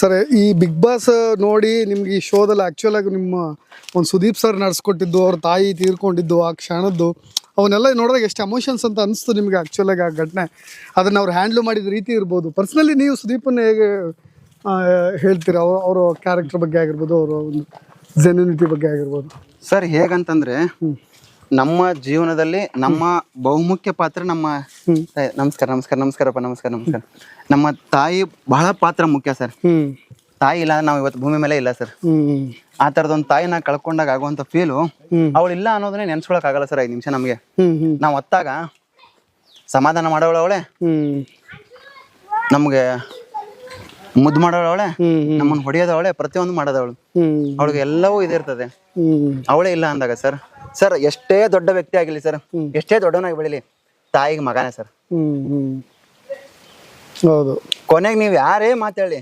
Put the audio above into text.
Sir ಈ big boss ನೋಡಿ ನಿಮ್ಗೆ ಈ ಶೋದಲ್ಲಿ ಆ್ಯಕ್ಚುಲ್ ಆಗಿ ನಿಮ್ಮ ಒಂದು ಸುದೀಪ್ ಸರ್ ನಡೆಸ್ಕೊಟ್ಟಿದ್ದು ಅವ್ರ ತಾಯಿ ತೀರ್ಕೊಂಡಿದ್ದು ಆ ಕ್ಷಣದ್ದು ಅವನ್ನೆಲ್ಲ ನೋಡಿದಾಗ ಎಷ್ಟು ಎಮೋಷನ್ಸ್ ಅಂತ ಅನಿಸ್ತು ನಿಮಗೆ ಆ್ಯಕ್ಚುಲ್ ಆಗಿ ಆ ಘಟನೆ. ಅದನ್ನು ಅವ್ರು ಹ್ಯಾಂಡ್ಲ್ ಮಾಡಿದ ರೀತಿ ಇರ್ಬೋದು. ಪರ್ಸ್ನಲಿ ನೀವು ಸುದೀಪನ್ನು ಹೇಗೆ ಹೇಳ್ತೀರಾ? ಅವರ ಕ್ಯಾರೆಕ್ಟರ್ ಬಗ್ಗೆ ಆಗಿರ್ಬೋದು, ಅವರ ಒಂದು ಜೆನ್ಯೂನಿಟಿ ಬಗ್ಗೆ ಆಗಿರ್ಬೋದು. ಸರ್ ಹೇಗಂತಂದ್ರೆ ನಮ್ಮ ಜೀವನದಲ್ಲಿ ನಮ್ಮ ಬಹುಮುಖ್ಯ ಪಾತ್ರ ನಮ್ಮ ನಮಸ್ಕಾರಪ್ಪ. ನಮ್ಮ ತಾಯಿ ಬಹಳ ಪಾತ್ರ ಮುಖ್ಯ ಸರ್. ತಾಯಿ ಇಲ್ಲ ನಾವು ಇವತ್ತು ಭೂಮಿ ಮೇಲೆ ಇಲ್ಲ ಸರ್. ಆ ತರದೊಂದು ತಾಯಿನ ಕಳ್ಕೊಂಡಾಗ ಆಗುವಂತ ಫೀಲು ಅವಳು ಇಲ್ಲ ಅನ್ನೋದನ್ನೇ ನೆನ್ಸ್ಕೊಳಕ್ ಆಗಲ್ಲ ಸರ್. 5 ನಿಮಿಷ ನಮ್ಗೆ ನಾವು ಹೊತ್ತಾಗ ಸಮಾಧಾನ ಮಾಡೋಳು ಅವಳೆ, ನಮ್ಗೆ ಮುದ್ದು ಮಾಡೋಳು ಅವಳೆ, ನಮ್ಮನ್ನ ಹೊಡೆಯೋದವಳೆ, ಪ್ರತಿಯೊಂದು ಮಾಡೋದವಳು. ಅವಳಿಗೆ ಎಲ್ಲವೂ ಇದಿರ್ತದೆ. ಅವಳೇ ಇಲ್ಲ ಅಂದಾಗ ಸರ್ ಎಷ್ಟೇ ದೊಡ್ಡ ವ್ಯಕ್ತಿ ಆಗಿರ್ಲಿ ಸರ್, ಎಷ್ಟೇ ದೊಡ್ಡವನಾಗಿ ಬೆಳಿಲಿ, ತಾಯಿಗೆ ಮಗನೇ ಸರ್. ಹೌದು. ಕೊನೆಗೆ ನೀವು ಯಾರೇ ಮಾತಾಡಿ